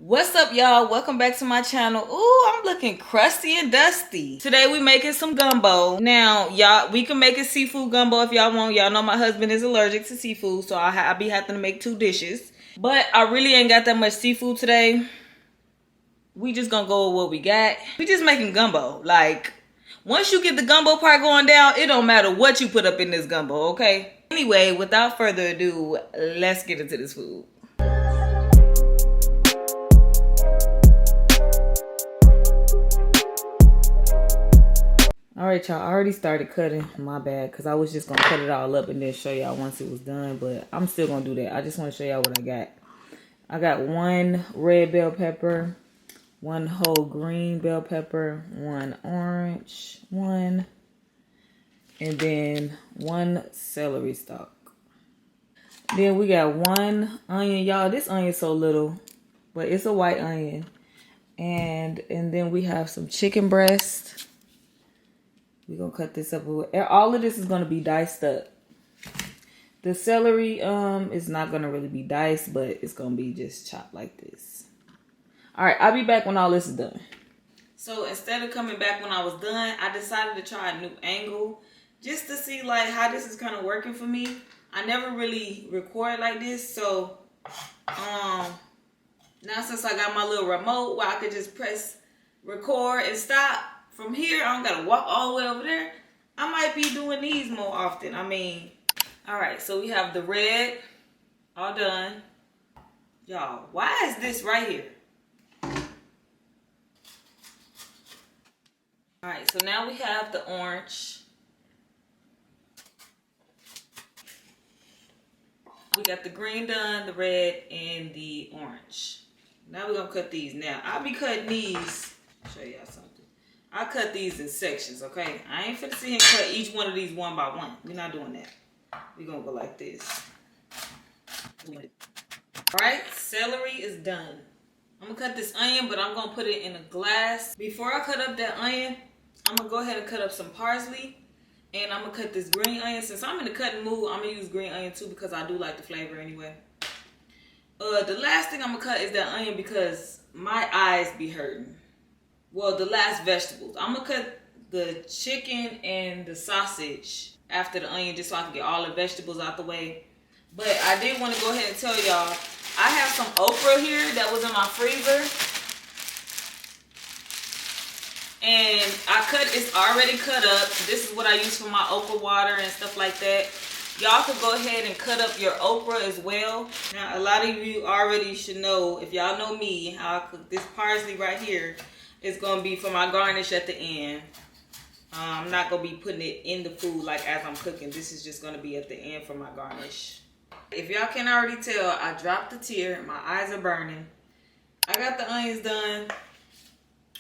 What's up, y'all? Welcome back to my channel. Ooh, I'm looking crusty and dusty. Today we making some gumbo. Now, y'all, we can make a seafood gumbo if y'all want. Y'all know my husband is allergic to seafood, so I'll be having to make 2 dishes. But I really ain't got that much seafood today. We just gonna go with what we got. We just making gumbo. Like, once you get the gumbo part going down, it don't matter what you put up in this gumbo, okay? Anyway, without further ado, let's get into this food. All right, y'all, I already started cutting. My bad, because I was just going to cut it all up and then show y'all once it was done. But I'm still going to do that. I just want to show y'all what I got. I got 1 red bell pepper, 1 whole green bell pepper, 1 orange, 1, and then 1 celery stalk. Then we got 1 onion. Y'all, this onion is so little, but it's a white onion. And then we have some chicken breast. We're going to cut this up. All of this is going to be diced up. The celery is not going to really be diced, but it's going to be just chopped like this. All right, I'll be back when all this is done. So instead of coming back when I was done, I decided to try a new angle just to see like how this is kind of working for me. I never really record like this, so now since I got my little remote where I could just press record and stop, from here, I don't gotta walk all the way over there. I might be doing these more often. I mean, all right, so we have the red all done. Y'all, why is this right here? All right, so now we have the orange. We got the green done, the red, and the orange. Now we're gonna cut these. Now, I'll be cutting these. I'll show y'all something. I cut these in sections, okay? I ain't finna sit here and cut each one of these one by one. We're not doing that. We're gonna go like this. Alright, celery is done. I'm gonna cut this onion, but I'm gonna put it in a glass. Before I cut up that onion, I'm gonna go ahead and cut up some parsley. And I'm gonna cut this green onion. Since I'm in the cutting mood, I'm gonna use green onion too because I do like the flavor anyway. The last thing I'm gonna cut is that onion because my eyes be hurting. Well, the last vegetables. I'm going to cut the chicken and the sausage after the onion just so I can get all the vegetables out the way. But I did want to go ahead and tell y'all, I have some okra here that was in my freezer. And it's already cut up. This is what I use for my okra water and stuff like that. Y'all could go ahead and cut up your okra as well. Now, a lot of you already should know, if y'all know me, how I cook this parsley right here. It's going to be for my garnish at the end. I'm not going to be putting it in the food like as I'm cooking. This is just going to be at the end for my garnish. If y'all can already tell, I dropped a tear. My eyes are burning. I got the onions done.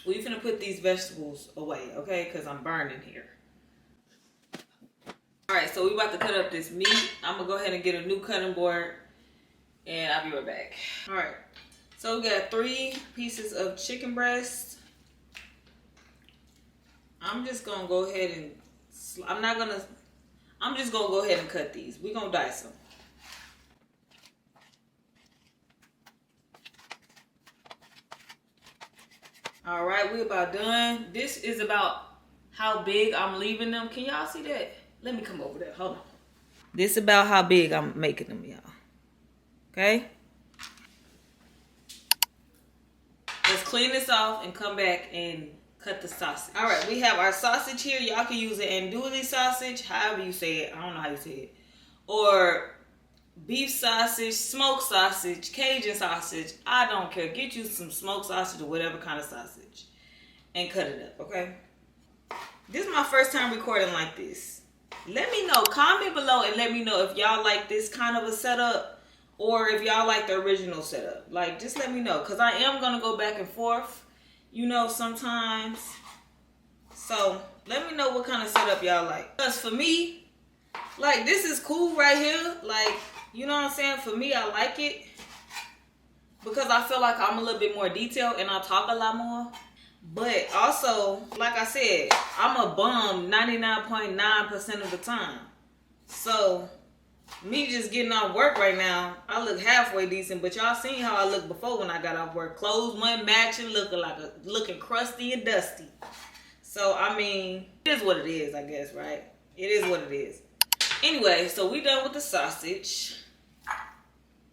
We finna put these vegetables away, okay? Because I'm burning here. Alright, so we about to cut up this meat. I'm going to go ahead and get a new cutting board. And I'll be right back. Alright, so we got 3 pieces of chicken breast. I'm just gonna go ahead and I'm just gonna go ahead and cut these. We're gonna dice them. All right, we're about done. This is about how big I'm leaving them. Can y'all see that? Let me come over there. Hold on. This is about how big I'm making them, y'all. Okay? Let's clean this off and come back and cut the sausage. All right, we have our sausage here. Y'all can use an andouille sausage, however you say it. I don't know how you say it. Or beef sausage, smoked sausage, Cajun sausage. I don't care. Get you some smoked sausage or whatever kind of sausage and cut it up, okay? This is my first time recording like this. Let me know. Comment below and let me know if y'all like this kind of a setup or if y'all like the original setup. Like, just let me know because I am going to go back and forth. You know, sometimes. So, let me know what kind of setup y'all like. Because for me, like, this is cool right here. Like, you know what I'm saying? For me, I like it. Because I feel like I'm a little bit more detailed and I talk a lot more. But also, like I said, I'm a bum 99.9% of the time. So, Me just getting off work right now, I look halfway decent, but y'all seen how I looked before when I got off work. Clothes wasn't matching, looking crusty and dusty. So I mean, it is what it is, I guess, right? It is what it is. Anyway, so we done with the sausage.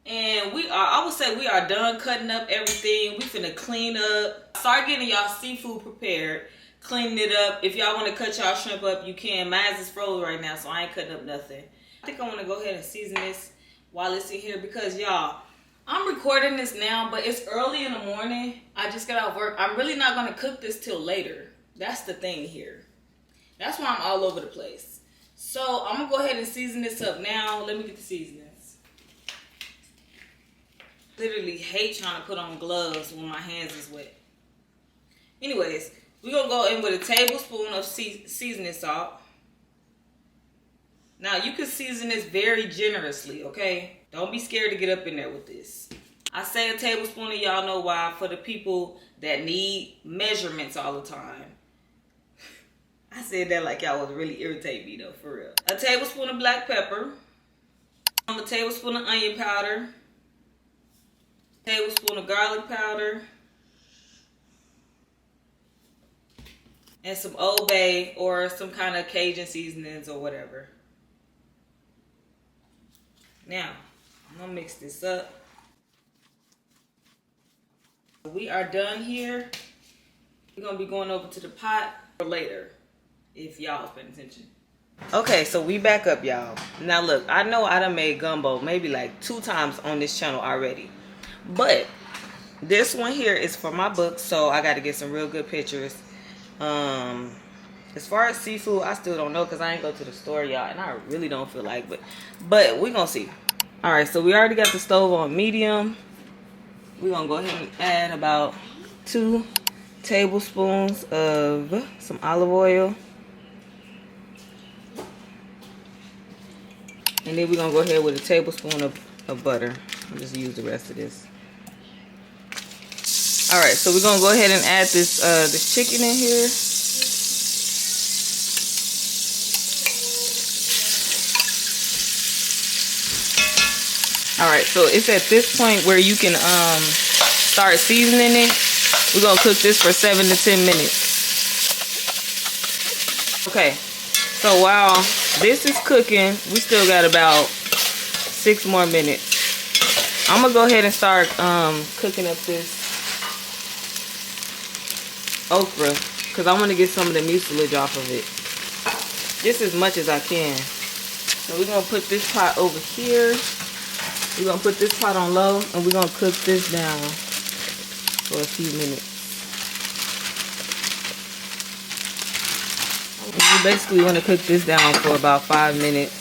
And I would say we are done cutting up everything. We finna clean up. Start getting y'all seafood prepared. Cleaning it up. If y'all want to cut y'all shrimp up, you can. Mine is frozen right now, so I ain't cutting up nothing. I think I want to go ahead and season this while it's in here because, y'all, I'm recording this now, but it's early in the morning. I just got out of work. I'm really not going to cook this till later. That's the thing here. That's why I'm all over the place. So I'm going to go ahead and season this up now. Let me get the seasonings. Literally hate trying to put on gloves when my hands is wet. Anyways, we're going to go in with a tablespoon of seasoning salt. Now, you can season this very generously, okay? Don't be scared to get up in there with this. I say a tablespoon, and y'all know why. For the people that need measurements all the time. I said that like y'all was really irritating me, though, for real. A tablespoon of black pepper. A tablespoon of onion powder. A tablespoon of garlic powder. And some Old Bay or some kind of Cajun seasonings or whatever. Now, I'm going to mix this up. We are done here. We're going to be going over to the pot for later, if y'all paying attention. Okay, so we back up, y'all. Now, look, I know I done made gumbo maybe like 2 times on this channel already. But this one here is for my book, so I got to get some real good pictures. As far as seafood, I still don't know because I ain't go to the store, y'all, and I really don't feel like, but we gonna see. All right, so we already got the stove on medium. We're gonna go ahead and add about 2 tablespoons of some olive oil, and then we're gonna go ahead with a tablespoon of butter. I'll just use the rest of this. All right, so we're gonna go ahead and add this chicken in here. All right, so it's at this point where you can start seasoning it. We're gonna cook this for 7 to 10 minutes. Okay, so while this is cooking, we still got about 6 more minutes. I'm gonna go ahead and start cooking up this okra because I want to get some of the mucilage off of it. Just as much as I can. So we're gonna put this pot over here. We're going to put this pot on low, and we're going to cook this down for a few minutes. You basically want to cook this down for about 5 minutes,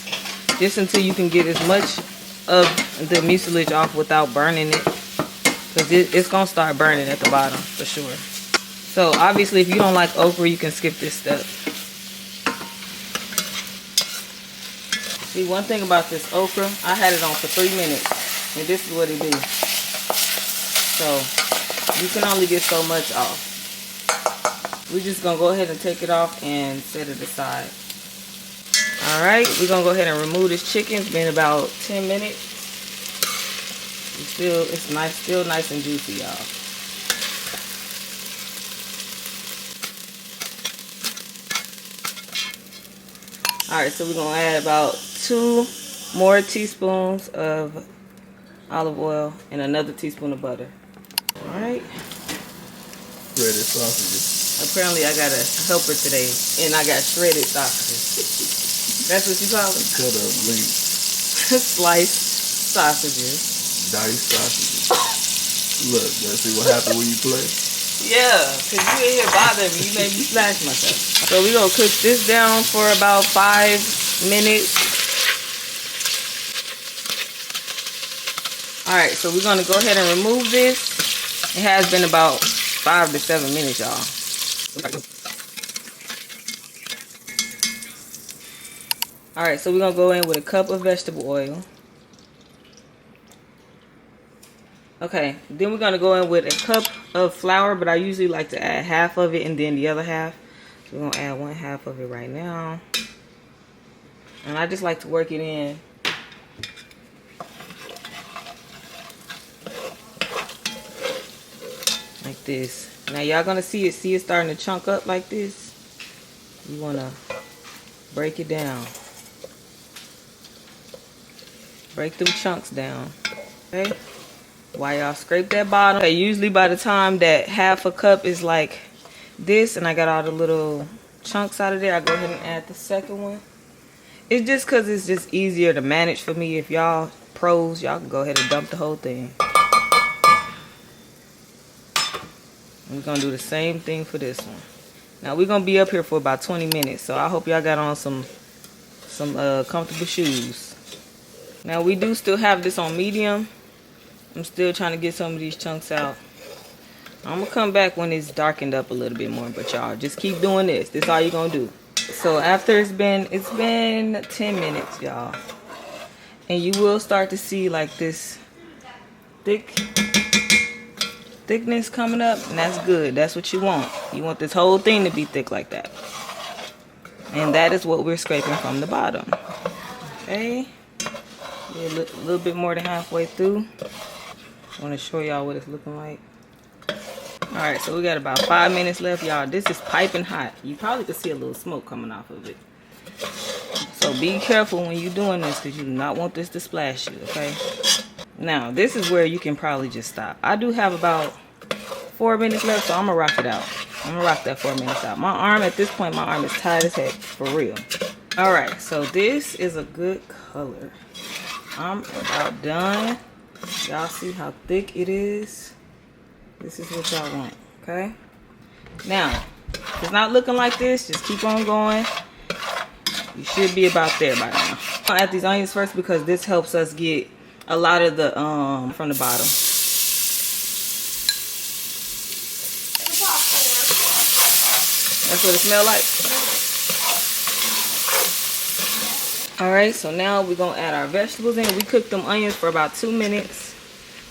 just until you can get as much of the mucilage off without burning it, because it's going to start burning at the bottom for sure. So obviously, if you don't like okra, you can skip this step. See, one thing about this okra, I had it on for 3 minutes, and this is what it do. So, you can only get so much off. We're just going to go ahead and take it off and set it aside. Alright, we're going to go ahead and remove this chicken. It's been about 10 minutes. It's nice, still nice and juicy, y'all. Alright, so we're going to add about 2 more teaspoons of olive oil and another teaspoon of butter. Alright. Shredded sausages. Apparently I got a helper today, and I got shredded sausages. That's what you call it? Cut up links. Sliced sausages. Diced sausages. Look, let's see what happened when you play. Yeah, because you in here bothering me. You made me splash myself. So we're going to cook this down for about 5 minutes. Alright, so we're going to go ahead and remove this. It has been about 5 to 7 minutes, y'all. Alright, so we're going to go in with a cup of vegetable oil. Okay, then we're going to go in with a cup of flour, but I usually like to add half of it and then the other half. So we're going to add 1/2 of it right now. And I just like to work it in this. Now y'all gonna see it starting to chunk up like this. You wanna break it down. Break them chunks down. Okay? While y'all scrape that bottom. Okay, usually by the time that half a cup is like this and I got all the little chunks out of there, I go ahead and add the second one. It's just because it's just easier to manage for me. If y'all pros, y'all can go ahead and dump the whole thing. We're going to do the same thing for this one. Now we're going to be up here for about 20 minutes. So I hope y'all got on some comfortable shoes. Now we do still have this on medium. I'm still trying to get some of these chunks out. I'm going to come back when it's darkened up a little bit more. But y'all just keep doing this. This is all you're going to do. So after it's been 10 minutes, y'all. And you will start to see like this thickness coming up. And that's good. That's what you want. You want this whole thing to be thick like that. And that is what we're scraping from the bottom. Okay. A little bit more than halfway through. I want to show y'all what it's looking like. Alright, so we got about 5 minutes left, y'all. This is piping hot. You probably could see a little smoke coming off of it. So be careful when you're doing this because you do not want this to splash you, okay? Now, this is where you can probably just stop. I do have about 4 minutes left, so I'm going to rock it out. I'm going to rock that 4 minutes out. My arm, at this point, my arm is tight as heck, for real. Alright, so this is a good color. I'm about done. Y'all see how thick it is? This is what y'all want, okay? Now, if it's not looking like this, just keep on going. You should be about there by now. I'll add these onions first because this helps us get a lot of the from the bottom. That's what it smells like. Alright, so now we're going to add our vegetables in. We cooked them onions for about 2 minutes.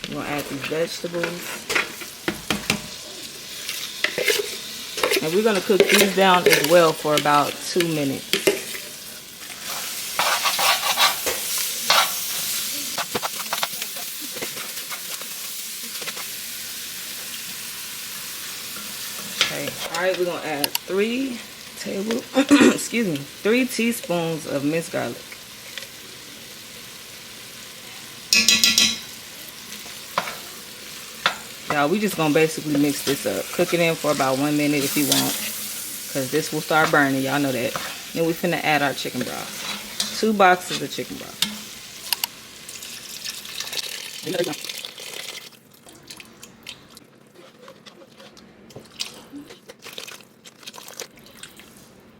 We're going to add these vegetables. And we're going to cook these down as well for about 2 minutes. Okay. Alright, we're going to add 3 teaspoons of minced garlic. Y'all, we just gonna basically mix this up. Cook it in for about 1 minute if you want, because this will start burning. Y'all know that. Then we finna add our chicken broth. 2 boxes of chicken broth.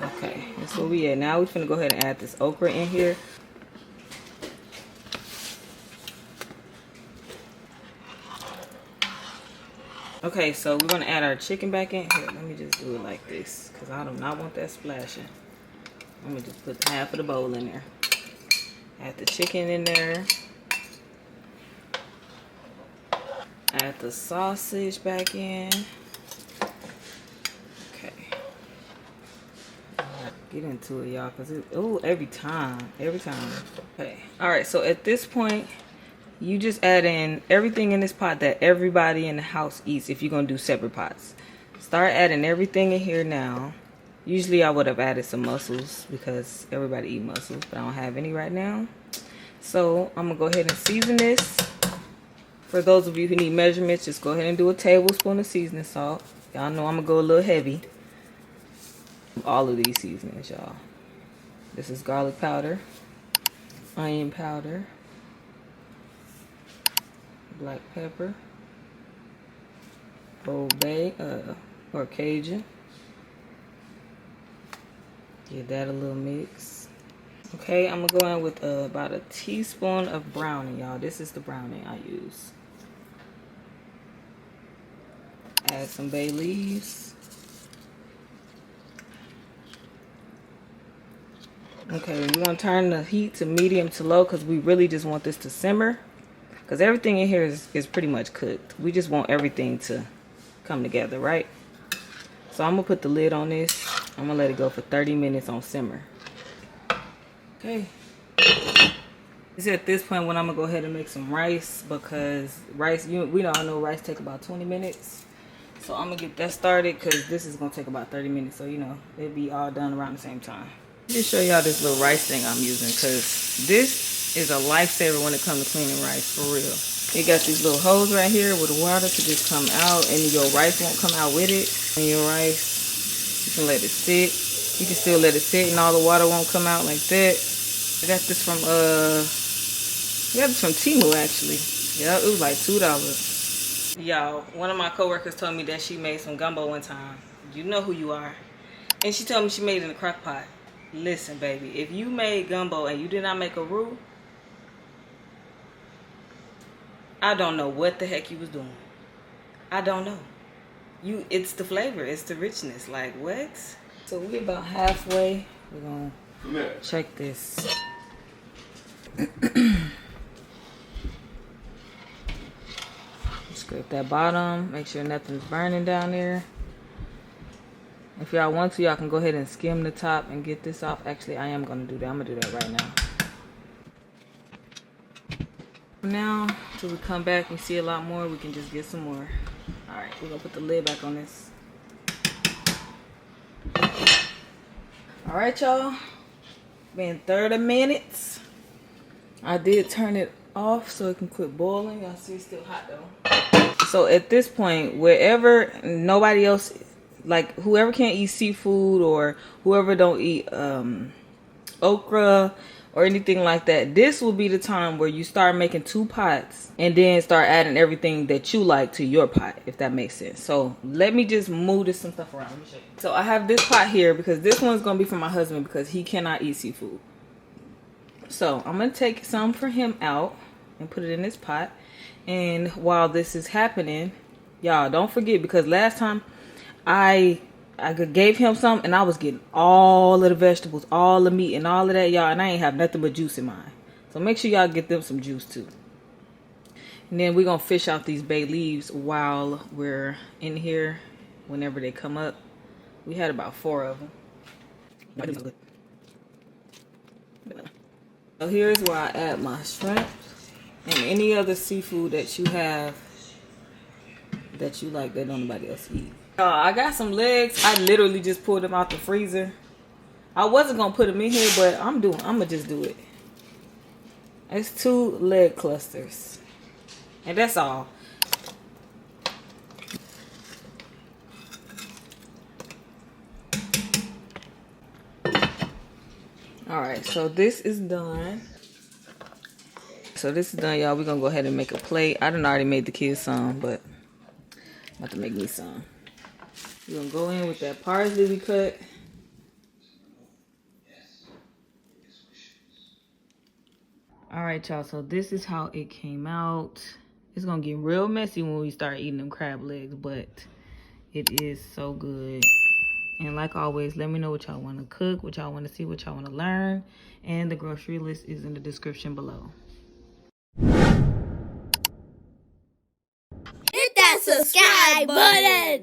Okay, that's where we at. Now we finna go ahead and add this okra in here. Okay, so we're gonna add our chicken back in here. Let me just do it like this, because I do not want that splashing. Let me just put half of the bowl in there. Add the chicken in there. Add the sausage back in. Okay. Get into it, y'all, because every time. Okay. All right, so at this point, you just add in everything in this pot that everybody in the house eats if you're going to do separate pots. Start adding everything in here now. Usually I would have added some mussels because everybody eats mussels, but I don't have any right now. So I'm going to go ahead and season this. For those of you who need measurements, just go ahead and do a tablespoon of seasoning salt. Y'all know I'm going to go a little heavy. All of these seasonings, y'all. This is garlic powder, onion powder, black pepper, Old Bay or Cajun. Give that a little mix. Okay, I'm gonna go in with about a teaspoon of browning, y'all. This is the browning I use. Add some bay leaves. Okay, we're gonna turn the heat to medium to low because we really just want this to simmer. Because everything in here is pretty much cooked. We just want everything to come together, right? So I'm going to put the lid on this. I'm going to let it go for 30 minutes on simmer. Okay. It's at this point when I'm going to go ahead and make some rice. Because rice, we all know rice take about 20 minutes. So I'm gonna get that started because this is gonna take about 30 minutes. So, you know, it'll be all done around the same time. Let me show y'all this little rice thing I'm using because this is a lifesaver when it comes to cleaning rice, for real. It got these little holes right here where the water could just come out and your rice won't come out with it. And your rice, you can let it sit. You can still let it sit and all the water won't come out like that. I got this from Temu actually. Yeah, it was like $2. Y'all, one of my coworkers told me that she made some gumbo one time. You know who you are. And she told me she made it in a crock pot. Listen, baby, if you made gumbo and you did not make a roux, I don't know what the heck you was doing. I don't know. It's the flavor, it's the richness. Like, what? So we about halfway. We're gonna check this. Scrape that bottom. Make sure nothing's burning down there. If y'all want to, y'all can go ahead and skim the top and get this off. Actually, I am gonna do that. I'm gonna do that right now. Now, till we come back and see a lot more, we can just get some more. All right, we're gonna put the lid back on this. All right, y'all. Been 30 minutes. I did turn it off so it can quit boiling. Y'all see it's still hot though. So at this point, wherever nobody else, like whoever can't eat seafood or whoever don't eat okra or anything like that, this will be the time where you start making 2 pots and then start adding everything that you like to your pot, if that makes sense. So let me just move some stuff around. Let me show you. So I have this pot here because this one's gonna be for my husband because he cannot eat seafood. So I'm gonna take some for him out and put it in this pot. And while this is happening, y'all don't forget, because last time I gave him some and I was getting all of the vegetables, all the meat and all of that, y'all, and I ain't have nothing but juice in mine. So make sure y'all get them some juice too. And then we're gonna fish out these bay leaves while we're in here. Whenever they come up, we had about 4 of them. So here's where I add my shrimp and any other seafood that you have that you like that nobody else eat. I got some legs. I literally just pulled them out the freezer. I wasn't gonna put them in here, but I'm gonna just do it. It's 2 leg clusters, and that's all. All right, so this is done. Y'all. We're gonna go ahead and make a plate. I done already made the kids some, but I'm about to make me some. We're gonna go in with that parsley we cut. All right, y'all, so this is how it came out. It's gonna get real messy when we start eating them crab legs, but it is so good. And like always, let me know what y'all want to cook, what y'all want to see, what y'all want to learn, and the grocery list is in the description below. Hit that subscribe button!